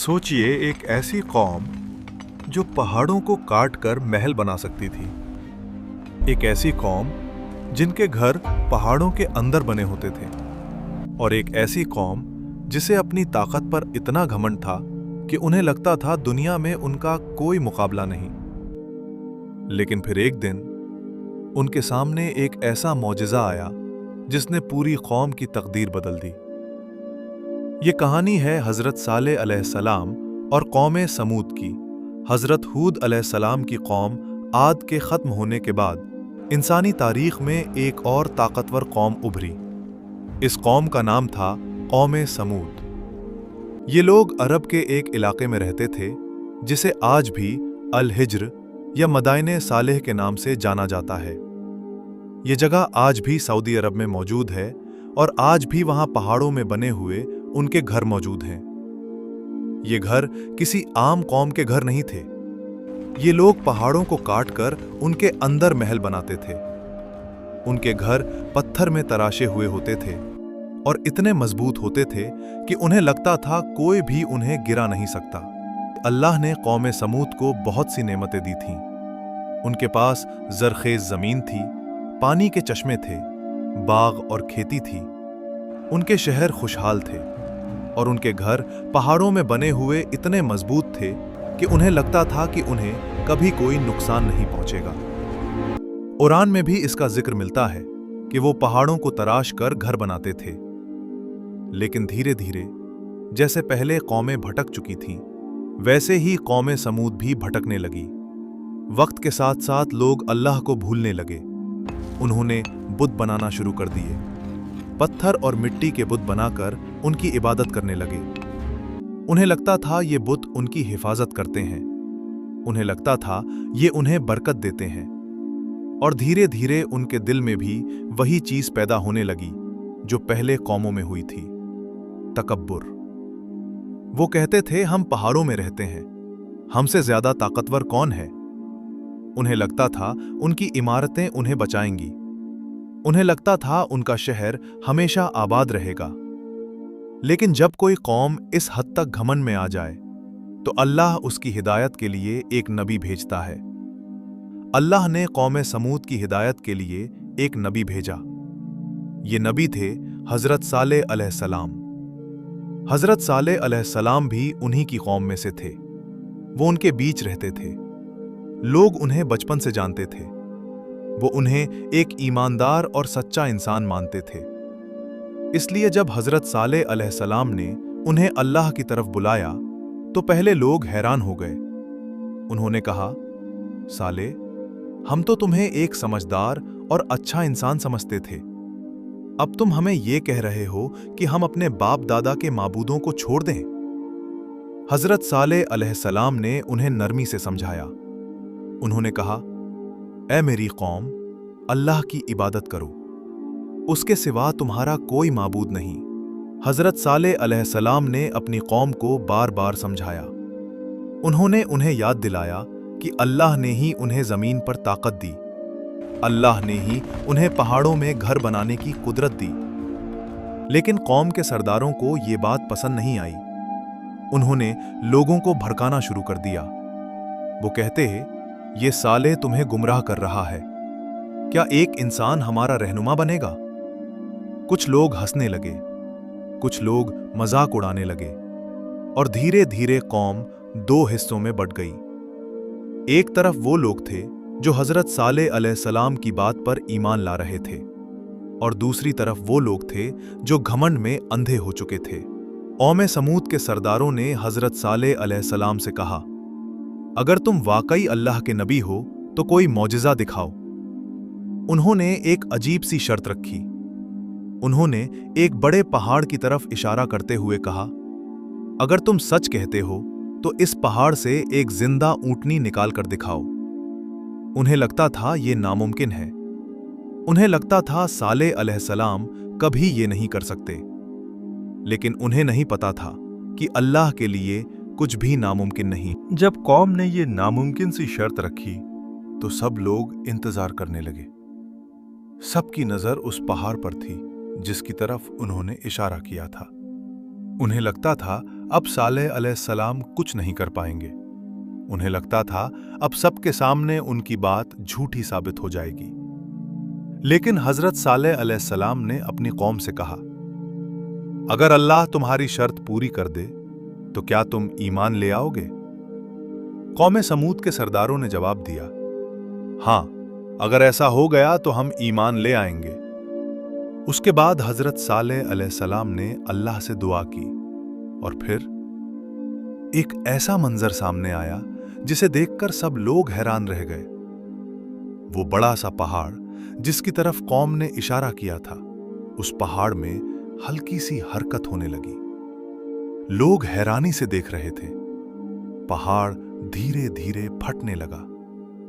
सोचिए एक ऐसी कौम जो पहाड़ों को काट कर महल बना सकती थी। एक ऐसी कौम जिनके घर पहाड़ों के अंदर बने होते थे। और एक ऐसी कौम जिसे अपनी ताकत पर इतना घमंड था कि उन्हें लगता था दुनिया में उनका कोई मुकाबला नहीं। लेकिन फिर एक दिन उनके सामने एक ऐसा मौजिज़ा आया जिसने पूरी कौम की तकदीर बदल दी। ये कहानी है हज़रत सालेह अलैहिस्सलाम और कौम समूद की। हज़रत हूद अलैहिस्सलाम की कौम आद के ख़त्म होने के बाद इंसानी तारीख़ में एक और ताकतवर कौम उभरी। इस कौम का नाम था कौम समूद। ये लोग अरब के एक इलाके में रहते थे जिसे आज भी अल हिज्र या मदाइने सालेह के नाम से जाना जाता है। ये जगह आज भी सऊदी अरब में मौजूद है और आज भी वहाँ पहाड़ों में बने हुए उनके घर मौजूद हैं। ये घर किसी आम कौम के घर नहीं थे। ये लोग पहाड़ों को काटकर उनके अंदर महल बनाते थे। उनके घर पत्थर में तराशे हुए होते थे और इतने मजबूत होते थे कि उन्हें लगता था कोई भी उन्हें गिरा नहीं सकता। अल्लाह ने कौम समूद को बहुत सी नेमतें दी थीं। उनके पास जरखेज जमीन थी, पानी के चश्मे थे, बाग और खेती थी। उनके शहर खुशहाल थे और उनके घर पहाड़ों में बने हुए इतने मजबूत थे कि उन्हें लगता था कि उन्हें कभी कोई नुकसान नहीं पहुंचेगा। कुरान में भी इसका जिक्र मिलता है कि वो पहाड़ों को तराश कर घर बनाते थे। लेकिन धीरे धीरे जैसे पहले कौमें भटक चुकी थीं, वैसे ही कौम समूद भी भटकने लगी। वक्त के साथ साथ लोग अल्लाह को भूलने लगे। उन्होंने बुत बनाना शुरू कर दिए। पत्थर और मिट्टी के बुत बनाकर उनकी इबादत करने लगे। उन्हें लगता था ये बुत उनकी हिफाजत करते हैं। उन्हें लगता था ये उन्हें बरकत देते हैं। और धीरे धीरे उनके दिल में भी वही चीज पैदा होने लगी जो पहले कौमों में हुई थी, तकब्बुर। वो कहते थे हम पहाड़ों में रहते हैं, हमसे ज्यादा ताकतवर कौन है। उन्हें लगता था उनकी इमारतें उन्हें बचाएंगी। उन्हें लगता था उनका शहर हमेशा आबाद रहेगा। लेकिन जब कोई कौम इस हद तक घमंड में आ जाए तो अल्लाह उसकी हिदायत के लिए एक नबी भेजता है। अल्लाह ने कौम समूद की हिदायत के लिए एक नबी भेजा। ये नबी थे हज़रत सालेह अलैहिस्सलाम। हज़रत सालेह अलैहिस्सलाम भी उन्हीं की कौम में से थे। वो उनके बीच रहते थे। लोग उन्हें बचपन से जानते थे। वो उन्हें एक ईमानदार और सच्चा इंसान मानते थे। इसलिए जब हज़रत सालेह अलैहिस्सलाम ने उन्हें अल्लाह की तरफ बुलाया तो पहले लोग हैरान हो गए। उन्होंने कहा, सालेह, हम तो तुम्हें एक समझदार और अच्छा इंसान समझते थे। अब तुम हमें ये कह रहे हो कि हम अपने बाप दादा के माबूदों को छोड़ दें। हज़रत सालेह अलैहिस्सलाम ने उन्हें नरमी से समझाया। उन्होंने कहा, ऐ मेरी कौम, अल्लाह की इबादत करो, उसके सिवा तुम्हारा कोई माबूद नहीं। हज़रत सालेह अलैहिस्सलाम ने अपनी कौम को बार बार समझाया। उन्होंने उन्हें याद दिलाया कि अल्लाह ने ही उन्हें ज़मीन पर ताकत दी। अल्लाह ने ही उन्हें पहाड़ों में घर बनाने की कुदरत दी। लेकिन कौम के सरदारों को ये बात पसंद नहीं आई। उन्होंने लोगों को भड़काना शुरू कर दिया। वो कहते, ये सालेह तुम्हें गुमराह कर रहा है। क्या एक इंसान हमारा रहनुमा बनेगा? कुछ लोग हंसने लगे, कुछ लोग मजाक उड़ाने लगे और धीरे धीरे कौम दो हिस्सों में बंट गई। एक तरफ वो लोग थे जो हज़रत सालेह अलैहिस्सलाम की बात पर ईमान ला रहे थे और दूसरी तरफ वो लोग थे जो घमंड में अंधे हो चुके थे। कौम समूद के सरदारों ने हज़रत सालेह अलैहिस्सलाम से कहा, अगर तुम वाकई अल्लाह के नबी हो तो कोई मौजिज़ा दिखाओ। उन्होंने एक अजीब सी शर्त रखी। उन्होंने एक बड़े पहाड़ की तरफ इशारा करते हुए कहा, अगर तुम सच कहते हो तो इस पहाड़ से एक जिंदा ऊंटनी निकाल कर दिखाओ। उन्हें लगता था ये नामुमकिन है। उन्हें लगता था सालेह अलैहिस्सलाम कभी ये नहीं कर सकते। लेकिन उन्हें नहीं पता था कि अल्लाह के लिए कुछ भी नामुमकिन नहीं। जब कौम ने ये नामुमकिन सी शर्त रखी तो सब लोग इंतजार करने लगे। सबकी नजर उस पहाड़ पर थी जिसकी तरफ उन्होंने इशारा किया था। उन्हें लगता था अब सालेह अलैहिस्सलाम कुछ नहीं कर पाएंगे। उन्हें लगता था अब सबके सामने उनकी बात झूठी साबित हो जाएगी। लेकिन हजरत सालेह अलैहिस्सलाम ने अपनी कौम से कहा, अगर अल्लाह तुम्हारी शर्त पूरी कर दे तो क्या तुम ईमान ले आओगे? कौम समूद के सरदारों ने जवाब दिया, हाँ, अगर ऐसा हो गया तो हम ईमान ले आएंगे। उसके बाद हजरत सालेह अलैहिस्सलाम ने अल्लाह से दुआ की और फिर एक ऐसा मंजर सामने आया जिसे देखकर सब लोग हैरान रह गए। वो बड़ा सा पहाड़ जिसकी तरफ कौम ने इशारा किया था, उस पहाड़ में हल्की सी हरकत होने लगी। लोग हैरानी से देख रहे थे। पहाड़ धीरे धीरे फटने लगा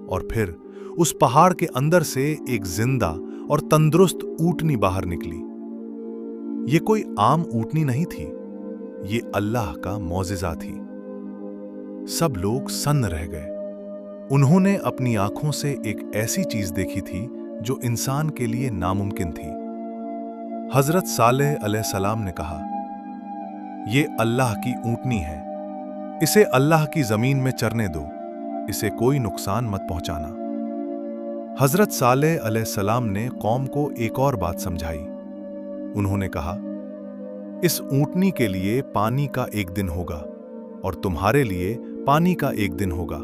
और फिर उस पहाड़ के अंदर से एक जिंदा और तंदुरुस्त ऊंटनी बाहर निकली। ये कोई आम ऊंटनी नहीं थी, ये अल्लाह का मौजिज़ा थी। सब लोग सन्न रह गए। उन्होंने अपनी आंखों से एक ऐसी चीज देखी थी जो इंसान के लिए नामुमकिन थी। हजरत सालेह अलैहिस्सलाम ने कहा, ये अल्लाह की ऊंटनी है, इसे अल्लाह की जमीन में चरने दो, इसे कोई नुकसान मत पहुंचाना। हजरत सालेह अलैहिस्सलाम ने कौम को एक और बात समझाई। उन्होंने कहा, इस ऊंटनी के लिए पानी का एक दिन होगा और तुम्हारे लिए पानी का एक दिन होगा।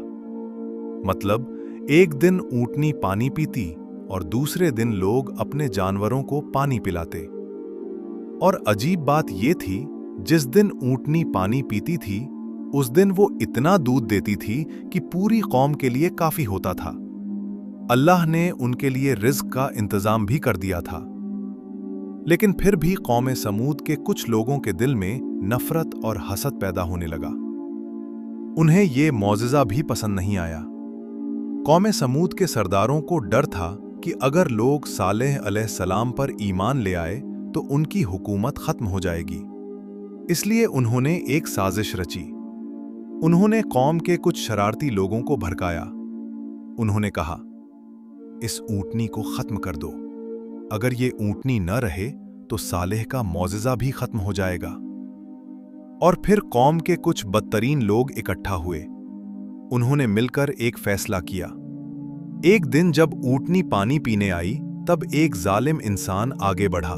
मतलब एक दिन ऊंटनी पानी पीती और दूसरे दिन लोग अपने जानवरों को पानी पिलाते। और अजीब बात यह थी, जिस दिन ऊंटनी पानी पीती थी उस दिन वो इतना दूध देती थी कि पूरी कौम के लिए काफी होता था। अल्लाह ने उनके लिए रिज्क का इंतजाम भी कर दिया था। लेकिन फिर भी कौम समूद के कुछ लोगों के दिल में नफरत और हसद पैदा होने लगा। उन्हें यह मौजिज़ा भी पसंद नहीं आया। कौम समूद के सरदारों को डर था कि अगर लोग सालेह अलैहिस्सलाम पर ईमान ले आए तो उनकी हुकूमत खत्म हो जाएगी। इसलिए उन्होंने एक साजिश रची। उन्होंने कौम के कुछ शरारती लोगों को भड़काया। उन्होंने कहा, इस ऊंटनी को खत्म कर दो। अगर ये ऊंटनी न रहे तो सालेह का मौजिज़ा भी खत्म हो जाएगा। और फिर कौम के कुछ बदतरीन लोग इकट्ठा हुए। उन्होंने मिलकर एक फैसला किया। एक दिन जब ऊंटनी पानी पीने आई तब एक जालिम इंसान आगे बढ़ा।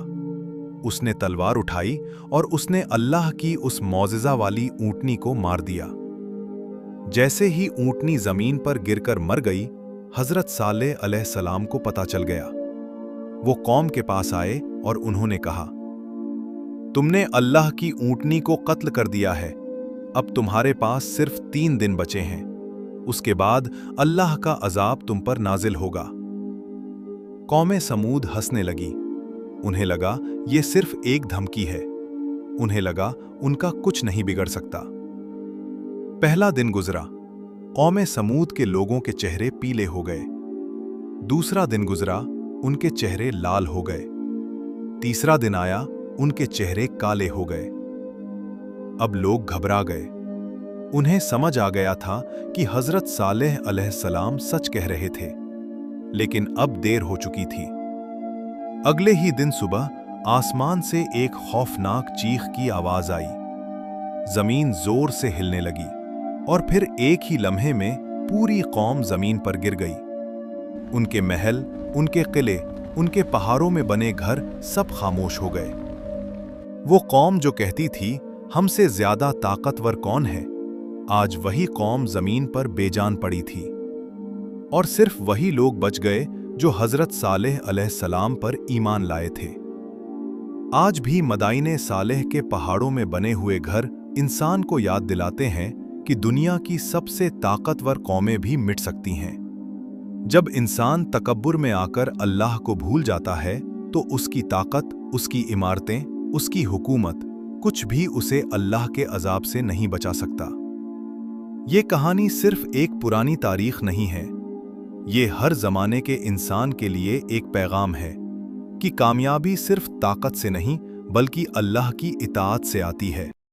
उसने तलवार उठाई और उसने अल्लाह की उस मौजिज़ा वाली ऊंटनी को मार दिया। जैसे ही ऊंटनी जमीन पर गिरकर मर गई, हजरत सालेह अलैहिस्सलाम को पता चल गया। वो कौम के पास आए और उन्होंने कहा, तुमने अल्लाह की ऊंटनी को कत्ल कर दिया है। अब तुम्हारे पास सिर्फ 3 दिन बचे हैं, उसके बाद अल्लाह का अजाब तुम पर नाजिल होगा। कौम समूद हंसने लगी। उन्हें लगा ये सिर्फ एक धमकी है। उन्हें लगा उनका कुछ नहीं बिगड़ सकता। पहला दिन गुजरा। कौम समूद के लोगों के चेहरे पीले हो गए। दूसरा दिन गुजरा, उनके चेहरे लाल हो गए। तीसरा दिन आया, उनके चेहरे काले हो गए। अब लोग घबरा गए। उन्हें समझ आ गया था कि हजरत सालेह अलैहिस्सलाम सच कह रहे थे, लेकिन अब देर हो चुकी थी। अगले ही दिन सुबह आसमान से एक खौफनाक चीख की आवाज आई। जमीन जोर से हिलने लगी और फिर एक ही लम्हे में पूरी कौम जमीन पर गिर गई। उनके महल, उनके किले, उनके पहाड़ों में बने घर सब खामोश हो गए। वो कौम जो कहती थी हमसे ज्यादा ताकतवर कौन है, आज वही कौम जमीन पर बेजान पड़ी थी। और सिर्फ वही लोग बच गए जो हजरत सालेह अलैहिस्सलाम पर ईमान लाए थे। आज भी मदाइने सालेह के पहाड़ों में बने हुए घर इंसान को याद दिलाते हैं कि दुनिया की सबसे ताकतवर कौमें भी मिट सकती हैं। जब इंसान तकब्बुर में आकर अल्लाह को भूल जाता है तो उसकी ताकत, उसकी इमारतें, उसकी हुकूमत, कुछ भी उसे अल्लाह के अजाब से नहीं बचा सकता। ये कहानी सिर्फ एक पुरानी तारीख नहीं है, ये हर जमाने के इंसान के लिए एक पैगाम है कि कामयाबी सिर्फ ताकत से नहीं बल्कि अल्लाह की इताअत से आती है।